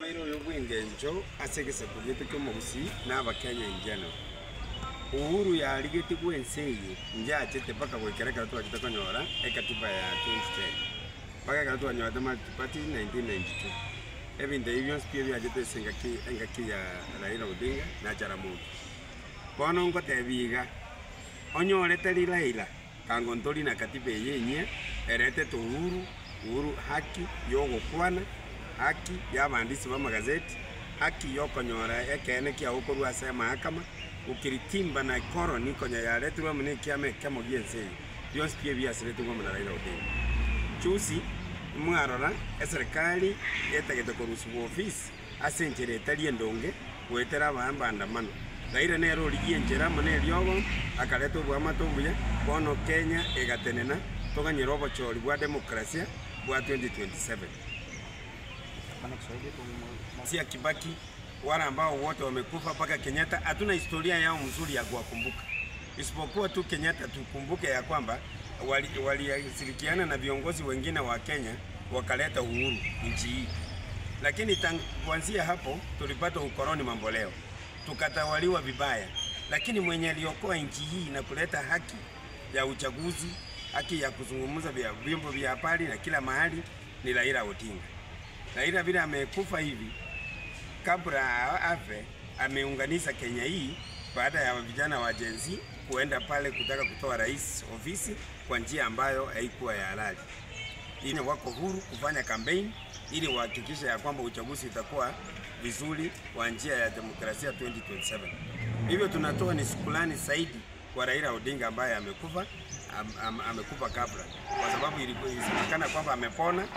Mairo y'obwengenjo asegese kugete k'omugusi n'abakenya in general. Uhuru yaligete gwenseye njachete paka gwekereka twachita konyora ekatiba ya 2010. Paka katu anyora multi-party 1992. Ebinde hivyo spia byajete engaki ya Raila Odinga na Jaramogi. Bono ngotebiga onyorete Raila kangontori na katiba yenye erete to uhuru haki yogokwana haki y'abandisi b'amagazeti haki yokonyora ekene kia ukorwa se mahakama ukiritimba na koroni konya yareturwa mune kiame kamo giense byose pia byasirete ngo na Raila Odinga chusi mwarora eserikali yetegete korusu office asenjere tali ndonge wetera abandamano Raila nero liyenjera mune lyogo akaleta obwamato buya bono Kenya egatenena toganyira obochori bwa demokrasia bwa 2027 Sia Kibaki wale ambao wote wamekufa paka Kenyatta hatuna historia yao mzuri ya kuwakumbuka. Isipokuwa tu Kenyatta tukumbuke ya kwamba walishirikiana na viongozi wengine wa Kenya wakaleta uhuru nchi hii. Lakini kuanzia hapo tulipata ukoloni mamboleo. Tukatawaliwa vibaya. Lakini mwenye aliokoa nchi hii na kuleta haki ya uchaguzi, haki ya kuzungumza vya vyombo vya habari na kila mahali ni Raila Odinga. Raila vile amekufa hivi kabla afe ameunganisha Kenya hii baada ya vijana wa Gen Z kuenda pale kutaka kutoa rais ofisi kwa njia ambayo haikuwa ya halali. Ili wako huru kufanya campaign ili wahakikishe ya kwamba uchaguzi utakuwa vizuri wa njia ya demokrasia 2027. Hivyo tunatoa ni shukrani zaidi kwa Raila Odinga ambaye amekufa kabla kwa sababu ilisemekana kwamba amepona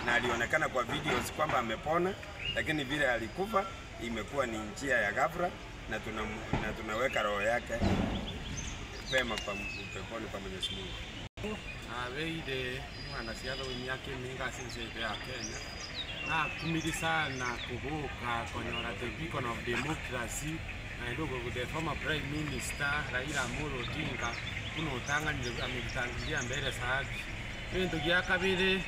na alionekana kwa videos kwamba amepona, lakini vile alikufa imekuwa ni njia ya ghafla na tunaweka roho yake pema kwa peponi kwa Mwenyezi Mungu. Abeide mwanasiasa w'imyaka mingi asinzete ya Kenya na kumilisa na kubuka konyora the beacon of democracy na ndogo the former prime minister Raila Amolo Odinga kuno tanganire ametangiria mbere sahaki endo ya kabiri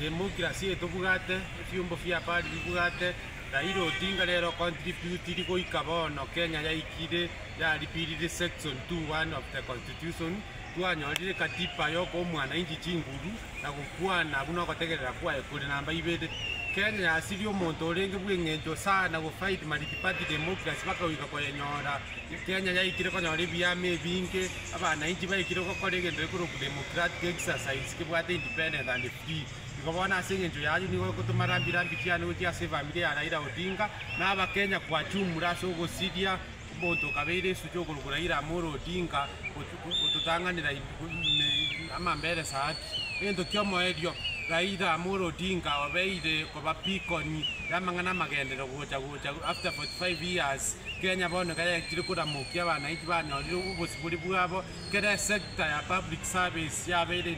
demokrasia tubugate vyombo vya habari bugate Raila Odinga lero contribute ko ikabono Kenya yaikire ya repeated section 2(1) of the constitution tuanyorire katiba yoko mwana inji chinguru na gukwana buno gotegerera kwa ekuri namba ibede Kenya asiri omuntu orenge bwengenjo sana go fight multi-party democracy baka wika kwa nyora Kenya yaikire konyora byame binge abana inji baikire ko korege ndekuru democratic exercise kibwate independent and free ikabona asengenjo yaji nigo kutumarambira mbikiane utia se family ya Raila Odinga na aba Kenya kwa chumura so go sidia boto kabere sujo ko Raila Amolo Odinga kututanganira amambere saati endo kyomo edio Raila Amolo Odinga wabeide ko bapikoni yamangana magendero gocha after 45 years Kenya bono kaya kiri kuramukia bana ikibana ubusiburi bwabo kera sector ya public service yabeide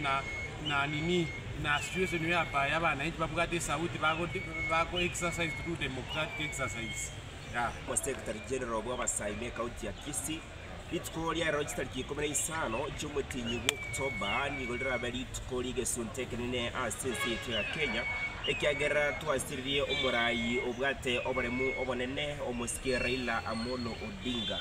na nini na situation ya baya bana ikibabugate sauti bago exercise through democratic exercise ya Secretary General wa Basaime County ya Kisii itkoria register kikomeraisano cy'umutinyi wa October ni golera bari tkori gesuntekenene asese ya Kenya ekiagera twasiriye omurayi obwate oboremu obonene omusike Raila Amolo Odinga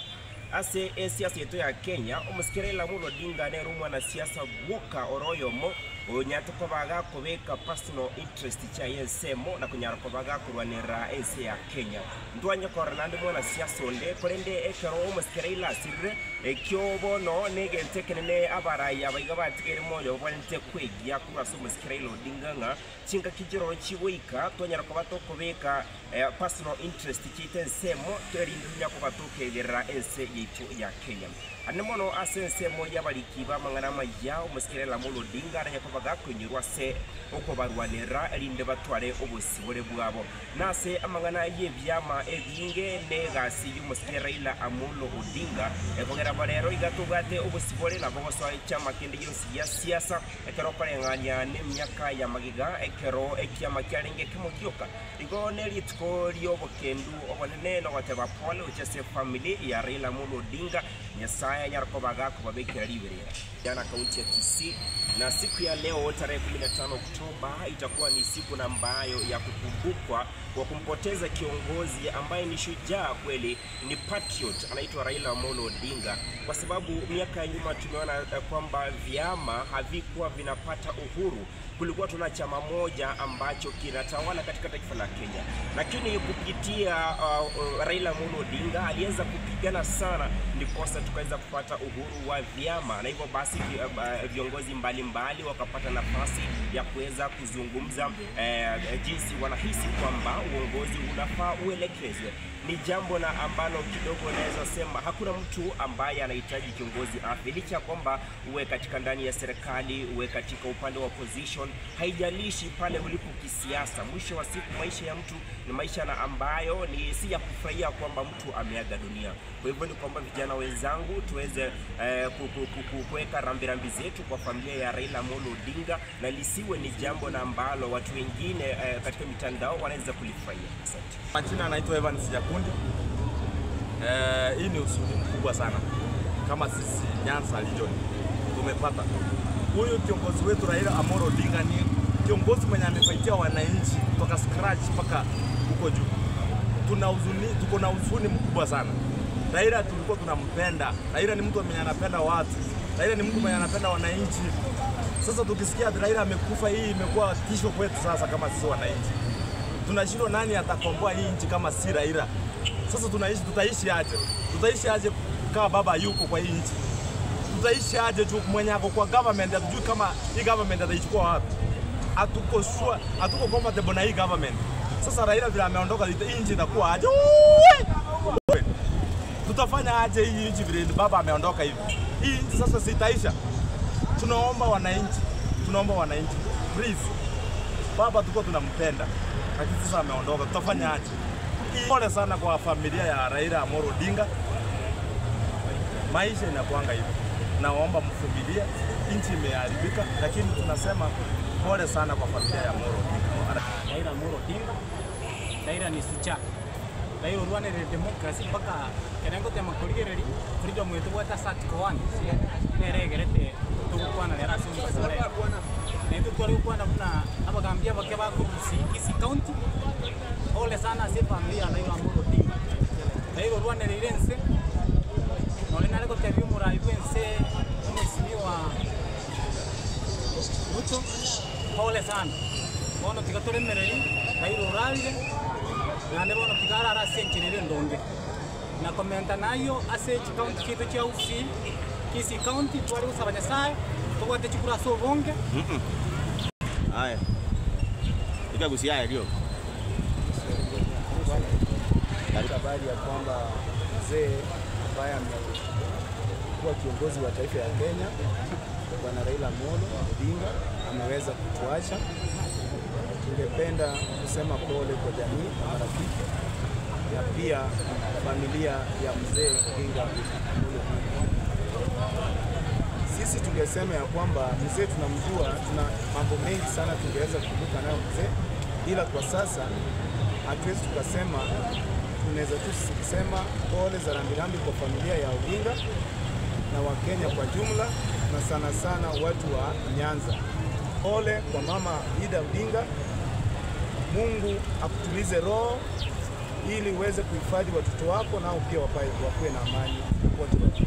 ase siasa yetu ya Kenya omusike Raila Amolo Odinga ne rumwana siasa gwoka oroyomo onyato kobaga kubeka personal interest cha yensemo na kunyara kobaga kurwanira ense ya Kenya ndwanya koranande mwana siasa onde korende ekero omusike Raila sirre ekyobono negentekenene abarayi abayiga batikere moyo bwante kwegia kuraso omusike Raila Odinga nga chinga kijiro chiwika tonyara kobato kubeka personal interest chitensemo terindunya kubatokegerera ense yitu ya Kenya anemono asensemo yabalikiba mangana majya omusike Raila Amolo Odinga na yakobaga kunyirwa se okobarwanira elinde batware obusibore bwabo nase amangana yebyama ebinge negasi y'omusike Raila Amolo Odinga ekogera barero igatugate obusibore nabo so icyama kindi yose ya siasa ekero korenganya nemyaka ya magiga ekero ekyama kyarenge kimugyoka igone litko lyobokendu obonene no bateba pole uchese family ya Raila Amolo Odinga nyasaya nyarkobaga kubabekera liberera jana kaunti ya Kisii na siku ya leo tarehe 15 Oktoba itakuwa ni siku ambayo ya kukumbukwa kwa kumpoteza kiongozi ambaye ni shujaa kweli, ni patriot, anaitwa Raila Amolo Odinga, kwa sababu miaka ya nyuma tumeona kwamba vyama havikuwa vinapata uhuru. Kulikuwa tuna chama moja ambacho kinatawala katika taifa la Kenya, lakini kupitia Raila Amolo Odinga aliweza kupigana sana ndiposa tukaweza kupata uhuru wa vyama, na hivyo basi viongozi mbalimbali wakapata nafasi ya kuweza kuzungumza jinsi wanahisi kwamba uongozi unafaa uelekezwe. Ni jambo na ambalo kidogo naweza sema hakuna mtu ambaye anahitaji kiongozi afe, licha kwamba uwe katika ndani ya serikali, uwe katika upande wa opposition, haijalishi pale ulipo kisiasa. Mwisho wa siku maisha ya mtu ni maisha na ambayo ni si ya kufurahia kwamba mtu ameaga dunia. Kwa hivyo ni kwamba vijana wenzangu tuweze kuweka rambirambi zetu kwa familia ya Raila Amolo Odinga, na lisiwe ni jambo na ambalo watu wengine katika mitandao wanaweza kulifurahia. Asante. Majina anaitwa Evans Jakundi. Hii ni usuni mkubwa sana kama sisi Nyanza region tumepata. Huyu kiongozi wetu Raila Amolo Odinga ni kiongozi mwenye amefaitia wananchi kutoka scratch mpaka huko juu. Tuko na huzuni mkubwa sana. Raila tulikuwa tunampenda. Raila ni mtu mwenye anapenda watu. Raila ni mtu mwenye anapenda wananchi. Sasa tukisikia Raila amekufa, hii imekuwa tisho kwetu sasa kama sisi wananchi. Tunashindwa nani atakomboa hii nchi kama si Raila. Sasa tutaishi aje? Tutaishi aje kama baba yuko kwa hii nchi? Tutaishi aje tu mwenye ako kwa government hatujui kama hii government ataichukua wapi? Hatuko sure, hatuko comfortable na hii government. Sasa Raila vile ameondoka, hii nchi itakuwa aje? Tutafanya aje hii nchi vile baba ameondoka hivi? Hii nchi sasa sitaisha. Tunaomba wananchi, please. Baba tuko tunampenda, lakini sasa ameondoka, tutafanya aje? Pole sana kwa familia ya Raila Amolo Odinga. Maisha inakuanga hivyo. Naomba mvumilie, nchi imeharibika, lakini tunasema pole sana kwa familia ya Amolo Odinga. Raila Amolo Odinga, Raila ni sucha. Raila rwanirire democracy mpaka kenengo tema kurigereri freedom yetu gwata satiko 1 neregerete tukwana rera sunga sore netu twari kwana muna abagambia bake bakurusi Kisii County. Ole sana se familia Raila Amolo Odinga. Raila rwanirire nse nole nareko tebi muraibu nse mheshimiwa Ruto. Ole sana bono tigatoremereri Raila uralire na ndebono tigara ara senchirire ndonge na komenta nayo ase county kitu cha usi Kisii County twari usabanya sai tugwate chikura so bonge haya ikagusia haya ndio habari ya kwamba mzee ambaye amekuwa kiongozi wa taifa ya Kenya Bwana Raila Amolo Odinga ameweza kutuacha. Tungependa kusema pole kwa jamii na marafiki na pia familia ya mzee Odinga. Sisi tungesema ya kwamba mzee tunamjua, tuna mambo mengi sana tungeweza kukumbuka nayo mzee, ila kwa sasa hatuwezi tukasema. Tunaweza tu kusema pole za rambirambi kwa familia ya Odinga na Wakenya kwa jumla, na sana sana watu wa Nyanza. Pole kwa mama Ida Odinga. Mungu akutulize roho ili uweze kuhifadhi watoto wako nao pia wakuwe na amani wote.